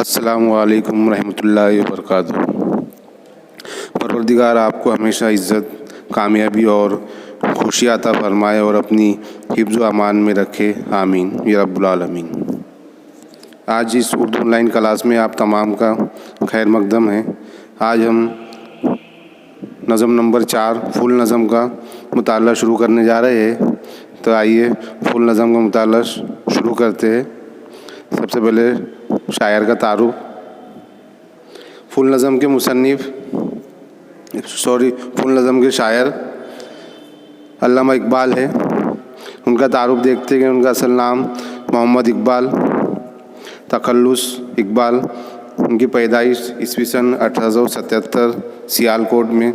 अस्सलामु अलैकुम रहमतुल्लाहि व बरकातुहू। परवरदिगार आपको हमेशा इज़्ज़त, कामयाबी और खुशी अता फरमाए और अपनी हिफ्ज़ व अमान में रखे, आमीन या रब्बुल आलमीन। आज इस उर्दू ऑनलाइन क्लास में आप तमाम का खैर मकदम है। आज हम नज़म नंबर 4 फुल नज़म का मुताला शुरू करने जा रहे हैं। तो आइए फुल नज़म का मुताला शुरू करते हैं। सबसे पहले शायर का तारुफ। फुल नज़म के फुल नज़म के शायर अल्लामा इकबाल है। उनका तारुफ देखते हैं कि उनका असल नाम मोहम्मद इकबाल तखल्लुस इकबाल। उनकी पैदाइश ईस्वी सन 1877 सियालकोट में,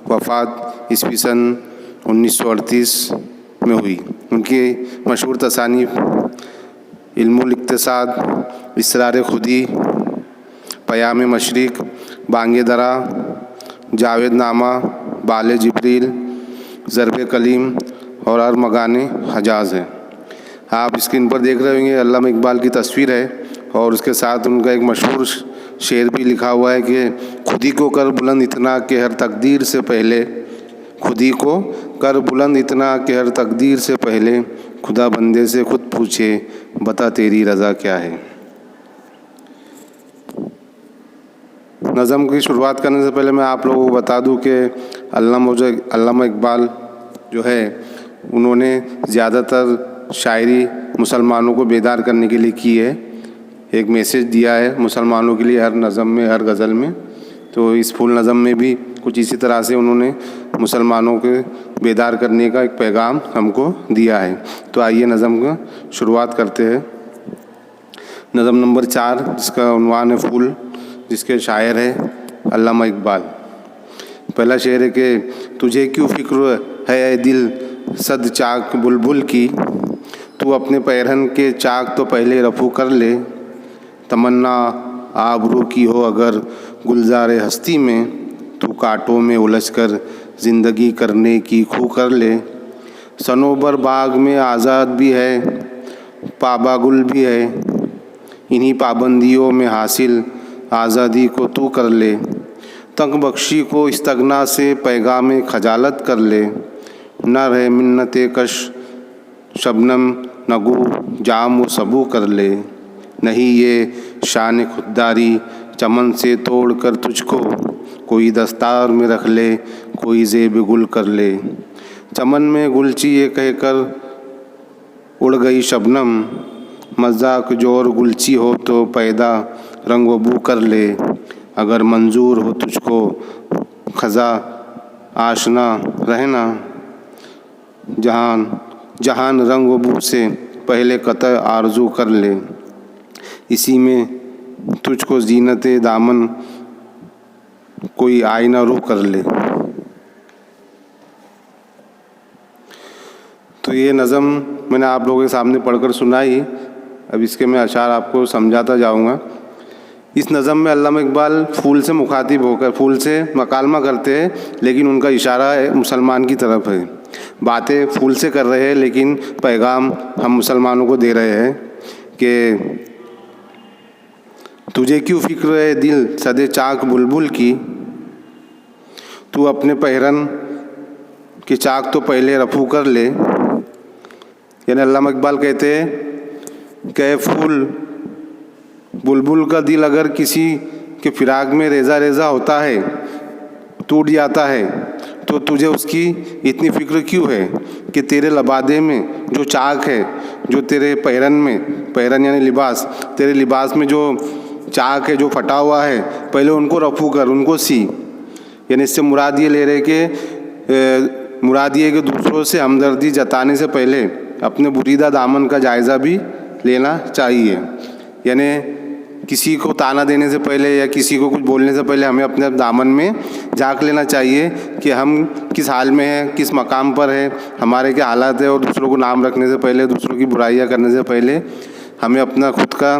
वफ़ात ईस्वी सन 1938 में हुई। उनकी मशहूर तसानीफ़ इल्मुल इक्तिसाद, इसरार खुदी, पयाम मशरिक़, बांगे दरा, जावेद नामा, बाले जिब्रील, ज़रबे कलीम और अरमगाने हजाज़ है। आप स्क्रीन पर देख रहे होंगे अल्लामा इकबाल की तस्वीर है और उसके साथ उनका एक मशहूर शेर भी लिखा हुआ है कि खुदी को कर बुलंद इतना कि हर तकदीर से पहले, खुदी को कर बुलंद इतना कि हर तकदीर से पहले, खुदा बंदे से खुद पूछे बता तेरी रज़ा क्या है। नज़म की शुरुआत करने से पहले मैं आप लोगों को बता दूं कि अल्लामा इकबाल जो है उन्होंने ज़्यादातर शायरी मुसलमानों को बेदार करने के लिए की है। एक मैसेज दिया है मुसलमानों के लिए हर नज़म में, हर गज़ल में। तो इस फुल नज़म में भी कुछ इसी तरह से उन्होंने मुसलमानों के बेदार करने का एक पैगाम हमको दिया है। तो आइए नज़म का शुरुआत करते हैं। नज़म नंबर 4 जिसका उन्वान है फूल, जिसके शायर है अल्लामा इकबाल। पहला शेर है कि तुझे क्यों फ़िक्र है ऐ दिल सद चाक बुलबुल की, तू अपने पैरहन के चाक तो पहले रफू कर ले। तमन्ना आबरू की हो अगर गुलजार हस्ती में, तू कांटों में उलझ कर ज़िंदगी करने की खू कर ले। सनोबर बाग में आज़ाद भी है, पाबागुल भी है, इन्हीं पाबंदियों में हासिल आज़ादी को तू कर ले। तंग बख्शी को इस्तगना से पैगाम खजालत कर ले। न रहे मिन्नत कश शबनम नगू जाम व सबू कर ले। नहीं ये शान खुददारी चमन से तोड़ कर तुझको, कोई दस्तार में रख ले, कोई ज़ेब गुल कर ले। चमन में गुलची ये कहकर उड़ गई शबनम, मज़ाक जोर गुलची हो तो पैदा रंग व बू कर ले। अगर मंजूर हो तुझको ख़ज़ा आशना रहना, जहान रंग व बू से पहले कतई आरज़ू कर ले। इसी में तुझको ज़ीनत दामन कोई आईना रू कर ले। तो ये नज़म मैंने आप लोगों के सामने पढ़कर सुनाई। अब इसके मैं अशार आपको समझाता जाऊंगा। इस नज़म में अल्लामा इकबाल फूल से मुखातिब होकर फूल से मकालमा करते हैं, लेकिन उनका इशारा है मुसलमान की तरफ है। बातें फूल से कर रहे हैं लेकिन पैगाम हम मुसलमानों को दे रहे हैं कि तुझे क्यों फ़िक्र है दिल सदे चाक बुलबुल की, तू अपने पैरन के चाक तो पहले रफू कर ले। यानी अल्लामा इकबाल कहते हैं कि फूल बुलबुल का दिल अगर किसी के फिराक में रेज़ा रेज़ा होता है, टूट जाता है, तो तुझे उसकी इतनी फ़िक्र क्यों है कि तेरे लबादे में जो चाक है, जो तेरे पैरन में, पैरन यानी लिबास, तेरे लिबास में जो चाक है जो फटा हुआ है, पहले उनको रफू कर, उनको सी। यानी इससे मुराद ये ले रहे कि दूसरों से हमदर्दी जताने से पहले अपने बुरीदा दामन का जायज़ा भी लेना चाहिए। यानी किसी को ताना देने से पहले या किसी को कुछ बोलने से पहले हमें अपने दामन में झांक लेना चाहिए कि हम किस हाल में हैं, किस मकाम पर है, हमारे क्या हालात है। और दूसरों को नाम रखने से पहले, दूसरों की बुराइयां करने से पहले हमें अपना खुद का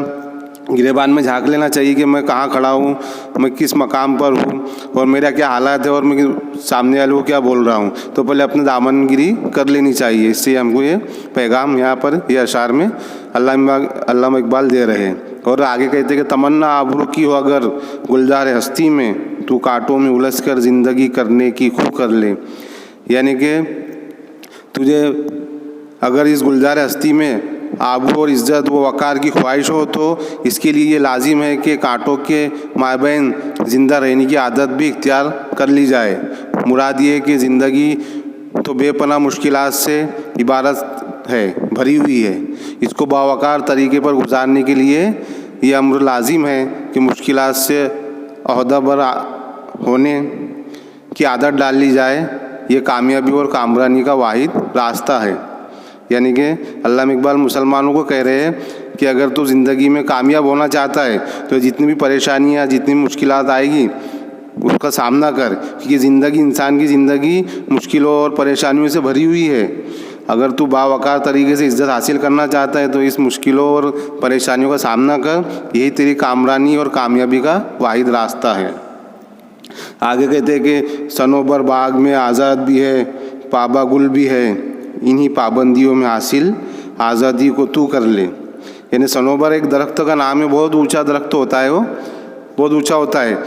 गिरेबान में झांक लेना चाहिए कि मैं कहाँ खड़ा हूँ, मैं किस मकाम पर हूँ और मेरा क्या हालात है और मैं सामने वाले को क्या बोल रहा हूँ। तो पहले अपने दामनगिरी कर लेनी चाहिए। इससे हमको ये पैगाम यहाँ पर ये अशार में अल्लामा इकबाल दे रहे हैं। और आगे कहते कि तमन्ना आबरू की हो अगर गुलजार हस्ती में, तू कांटों में उलझ कर ज़िंदगी करने की खू कर ले। यानी कि तुझे अगर इस गुलजार हस्ती में आबरू और इज़्ज़त व वक़ार की ख्वाहिश हो तो इसके लिए ये लाजिम है कि कांटों के माबैन ज़िंदा रहने की आदत भी इख्तियार कर ली जाए। मुराद ये कि ज़िंदगी तो बेपनाह मुश्किलात से इबारत है, भरी हुई है। इसको बावकार तरीके पर गुजारने के लिए ये अम्र लाजिम है कि मुश्किलात से अहदा-बर होने की आदत डाल ली जाए। ये कामयाबी और कामरानी का वाहिद रास्ता है। यानी कि अल्लामा इकबाल मुसलमानों को कह रहे हैं कि अगर तू ज़िंदगी में कामयाब होना चाहता है तो जितनी भी परेशानियाँ, जितनी भी मुश्किलात आएगी उसका सामना कर, क्योंकि ज़िंदगी, इंसान की ज़िंदगी मुश्किलों और परेशानियों से भरी हुई है। अगर तू बावकार तरीके से इज़्ज़त हासिल करना चाहता है तो इस मुश्किलों और परेशानियों का सामना कर, यही तेरी कामरानी और कामयाबी का वाहिद रास्ता है। आगे कहते हैं कि सनोबर बाग में आज़ाद भी है, पाबा गुल भी है, इन्हीं पाबंदियों में हासिल आज़ादी को तू कर ले। यानी सनोबर एक दरख्त का नाम है, बहुत ऊंचा दरख्त होता है, वो बहुत ऊंचा होता है।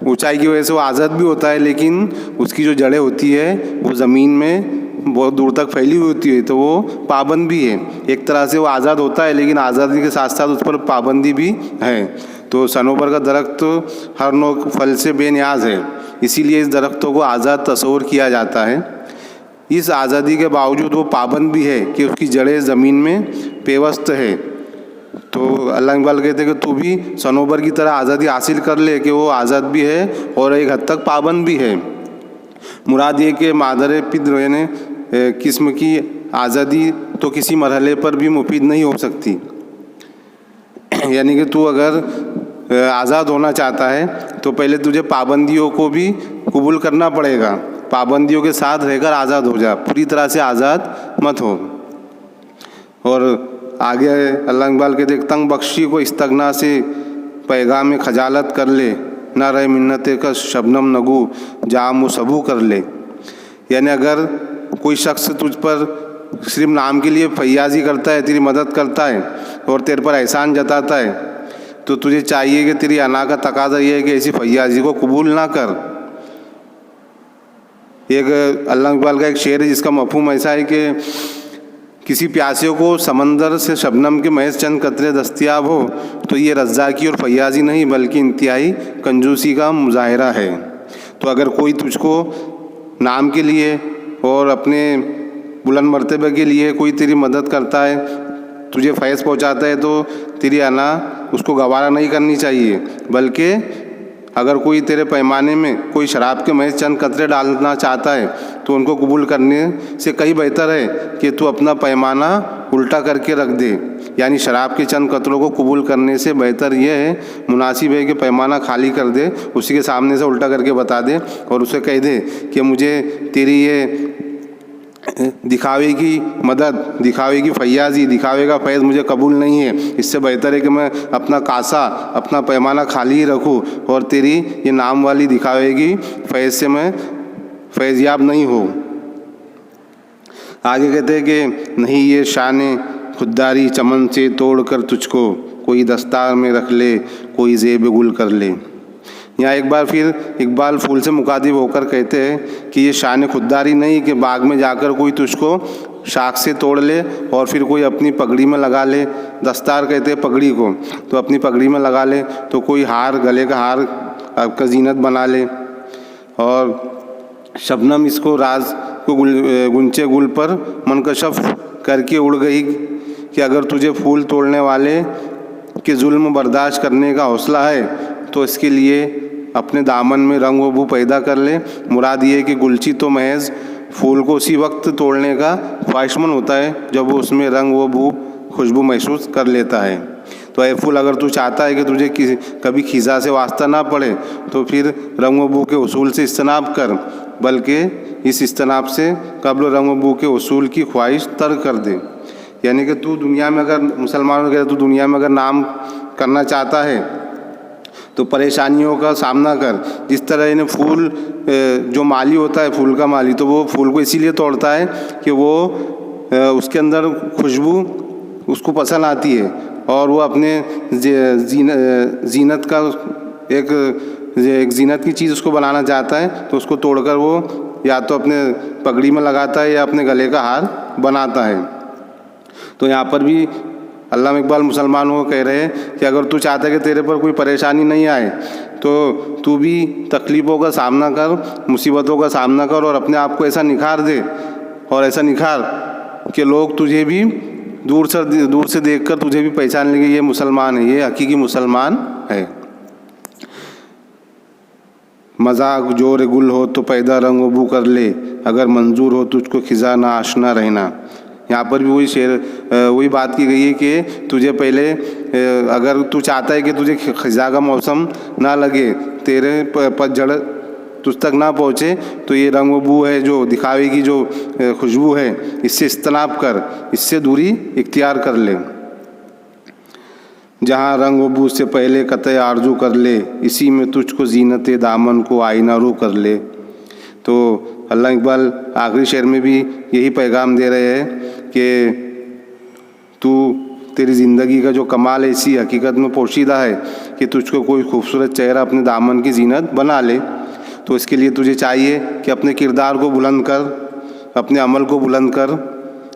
ऊंचाई की वजह से वो आज़ाद भी होता है, लेकिन उसकी जो जड़ें होती है वो ज़मीन में बहुत दूर तक फैली हुई होती है, तो वो पाबंद भी है। एक तरह से वो आज़ाद होता है, लेकिन आज़ादी के साथ साथ उस पर पाबंदी भी है। तो सनोबर का दरख्त हर नौ फल से बेनियाज है, इसीलिए इस दरख्तों को आज़ाद तस्वूर किया जाता है। इस आज़ादी के बावजूद वो पाबंद भी है कि उसकी जड़ें ज़मीन में पेवस्त है। तो अल्लाह इकबाल कहते हैं कि तू भी सनोबर की तरह आज़ादी हासिल कर ले कि वो आज़ाद भी है और एक हद तक पाबंद भी है। मुराद ये कि मादर पिद्र यानी किस्म की आज़ादी तो किसी मरहले पर भी मुफीद नहीं हो सकती। यानी कि तू अगर आज़ाद होना चाहता है तो पहले तुझे पाबंदियों को भी कबूल करना पड़ेगा। पाबंदियों के साथ रहकर आज़ाद हो जा, पूरी तरह से आज़ाद मत हो। और आगे अल्लाह इकबाल कहते हैं तंग बख्शी को इस्तगना से पैगाम खजालत कर ले, ना रहे मिन्नते का शबनम नगू जाम सबू कर ले। यानी अगर कोई शख्स तुझ पर सिर्फ नाम के लिए फैयाजी करता है, तेरी मदद करता है और तेरे पर एहसान जताता है, तो तुझे चाहिए कि तेरी अना का तकाज़ा ये है कि ऐसी फैयाजी को कबूल ना कर। एक अल्लाह इकबाल का एक शेर है जिसका मफहूम ऐसा है कि किसी प्यासे को समंदर से शबनम के महज चंद कतरे दस्तयाब हो तो ये रज़्ज़ाकी और फैयाजी नहीं बल्कि इंतहाई कंजूसी का मुजाहिरा है। तो अगर कोई तुझको नाम के लिए और अपने बुलंद मर्तबे के लिए कोई तेरी मदद करता है, तुझे फैज़ पहुंचाता है, तो तेरी अना उसको गवारा नहीं करनी चाहिए, बल्कि अगर कोई तेरे पैमाने में कोई शराब के महज चंद कतरे डालना चाहता है तो उनको कबूल करने से कहीं बेहतर है कि तू अपना पैमाना उल्टा करके रख दे। यानी शराब के चंद कतरों को कबूल करने से बेहतर यह है, मुनासिब है कि पैमाना खाली कर दे, उसी के सामने से उल्टा करके बता दे और उसे कह दे कि मुझे तेरी ये दिखावे की मदद, दिखावे की फैयाजी, दिखावे का फैज़ मुझे कबूल नहीं है। इससे बेहतर है कि मैं अपना कासा, अपना पैमाना खाली ही रखूँ और तेरी ये नाम वाली दिखावे की फैज़ से मैं फैज़याब नहीं हो। आगे कहते हैं कि नहीं ये शान खुददारी चमन से तोड़ कर तुझको कोई दस्तार में रख ले, कोई ज़ेब गुल कर ले। यहाँ एक बार फिर इकबाल फूल से मुखातिब होकर कहते हैं कि ये शान खुददारी नहीं कि बाग में जाकर कोई तुझको शाख से तोड़ ले और फिर कोई अपनी पगड़ी में लगा ले। दस्तार कहते हैं पगड़ी को, तो अपनी पगड़ी में लगा ले, तो कोई हार, गले का हार आपका जीनत बना ले। और शबनम इसको राज को गुंचे गुल पर मनकशफ करके उड़ गई कि अगर तुझे फूल तोड़ने वाले के जुल्म बर्दाश्त करने का हौसला है तो इसके लिए अपने दामन में रंग व बू पैदा कर ले। मुराद ये है कि गुलची तो महज फूल को उसी वक्त तोड़ने का ख्वाहिशमंद होता है जब वो उसमें रंग व बू खुशबू महसूस कर लेता है। तो ये फूल अगर तू चाहता है कि तुझे कभी खिज़ा से वास्ता ना पड़े तो फिर रंग व बू के उसूल से इज्तनाब कर, बल्कि इस इज्तनाब से कब्ल रंग व बू के उसूल की ख्वाहिश तर्क कर दे। यानी कि तू दुनिया में अगर मुसलमानों के तू दुनिया में अगर नाम करना चाहता है तो परेशानियों का सामना कर। जिस तरह इन्हें फूल जो माली होता है, फूल का माली, तो वो फूल को इसीलिए तोड़ता है कि वो उसके अंदर खुशबू उसको पसंद आती है और वो अपने जीनत का एक जीनत की चीज़ उसको बनाना चाहता है तो उसको तोड़कर वो या तो अपने पगड़ी में लगाता है या अपने गले का हार बनाता है। तो यहाँ पर भी अल्लामा इकबाल मुसलमानों को कह रहे हैं कि अगर तू चाहता है कि तेरे पर कोई परेशानी नहीं आए तो तू भी तकलीफ़ों का सामना कर, मुसीबतों का सामना कर और अपने आप को ऐसा निखार दे और ऐसा निखार कि लोग तुझे भी दूर से देखकर तुझे भी पहचान लेंगे, ये मुसलमान है, ये हकीकी मुसलमान है। मजाक जोर गुल हो तो पैदा रंग बू कर ले, अगर मंजूर हो तुझको खिजा ना आशना रहना। यहाँ पर भी वही बात की गई है कि तुझे पहले अगर तू चाहता है कि तुझे खिजा का मौसम ना लगे, तेरे पतझड़ तुझ तक ना पहुँचे, तो ये रंग व बू है जो दिखावे की जो खुशबू है, इससे इज्तनाब कर, इससे दूरी इख्तियार कर ले। जहाँ रंग व बू से पहले कतई आरजू कर ले, इसी में तुझको जीनत दामन को आईना रू कर ले। तो अल्लामा इकबाल आखिरी शेर में भी यही पैगाम दे रहे हैं कि तेरी ज़िंदगी का जो कमाल है इसी हकीकत में पोशीदा है कि तुझको कोई खूबसूरत चेहरा अपने दामन की जीनत बना ले। तो इसके लिए तुझे चाहिए कि अपने किरदार को बुलंद कर, अपने अमल को बुलंद कर।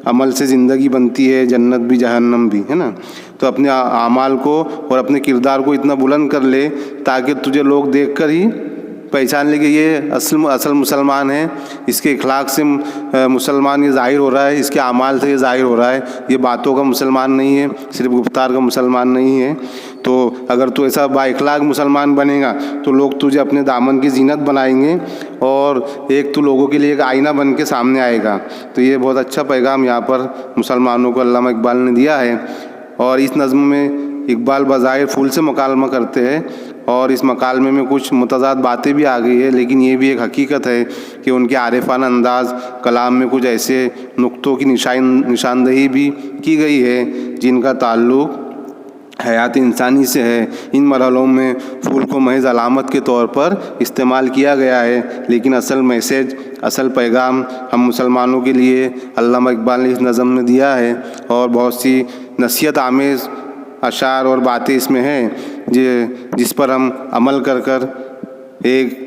अमल से ज़िंदगी बनती है, जन्नत भी जहन्नम भी, है ना। तो अपने आमाल को और अपने किरदार को इतना बुलंद कर ले ताकि तुझे लोग देखकर ही पहचान ले कि ये असल मुसलमान है, इसके इखलाक से मुसलमान ये ज़ाहिर हो रहा है, इसके आमाल से ये ज़ाहिर हो रहा है, ये बातों का मुसलमान नहीं है, सिर्फ गुफ्तार का मुसलमान नहीं है। तो अगर तू ऐसा बाइखलाक मुसलमान बनेगा तो लोग तुझे अपने दामन की जीनत बनाएंगे और एक तू लोगों के लिए एक आईना बन के सामने आएगा। तो ये बहुत अच्छा पैगाम यहाँ पर मुसलमानों को अल्लामा इकबाल ने दिया है। और इस नज़्म में इकबाल बज़ाहिर फूल से मुकालमा करते हैं और इस मकालमे में कुछ मुतज़ाद बातें भी आ गई है, लेकिन ये भी एक हकीकत है कि उनके आरिफाना अंदाज़ कलाम में कुछ ऐसे नुक्तों की निशानदही भी की गई है जिनका ताल्लुक़ हयात इंसानी से है। इन मरहलों में फूल को महज अलामत के तौर पर इस्तेमाल किया गया है, लेकिन असल मैसेज, असल पैगाम हम मुसलमानों के लिए अल्लामा इकबाल ने इस नज़म में दिया है। और बहुत सी नसीहत आमेज़ अशार और बातें इसमें हैं जिस पर हम अमल कर एक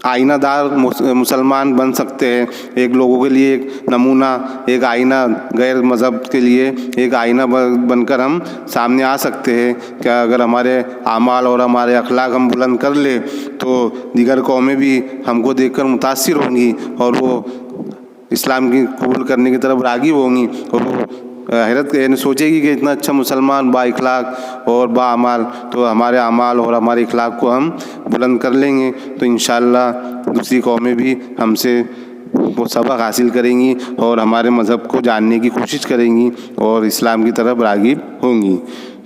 आईनादार मुसलमान बन सकते हैं। एक लोगों के लिए एक नमूना, एक आईना, गैर मज़हब के लिए एक आईना बनकर हम सामने आ सकते हैं। क्या अगर हमारे आमाल और हमारे अखलाक हम बुलंद कर ले तो दीगर कौमें भी हमको देखकर मुतासिर होंगी और वो इस्लाम की कबूल करने की तरफ राग़िब होंगी और वो हैरत सोचेगी कि इतना अच्छा मुसलमान बाइखलाक और बाअमाल, तो हमारे अमाल और हमारे इखलाक को हम बुलंद कर लेंगे तो इंशाअल्लाह दूसरी कौमें भी हमसे वो सबक हासिल करेंगी और हमारे मज़हब को जानने की कोशिश करेंगी और इस्लाम की तरफ राग़िब होंगी।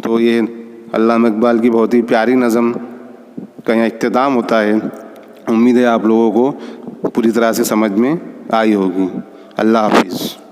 तो ये अल्लामा इकबाल की बहुत ही प्यारी नज़म का यहाँ इख्तिताम होता है। उम्मीद है आप लोगों को पूरी तरह से समझ में आई होगी। अल्लाह हाफिज़।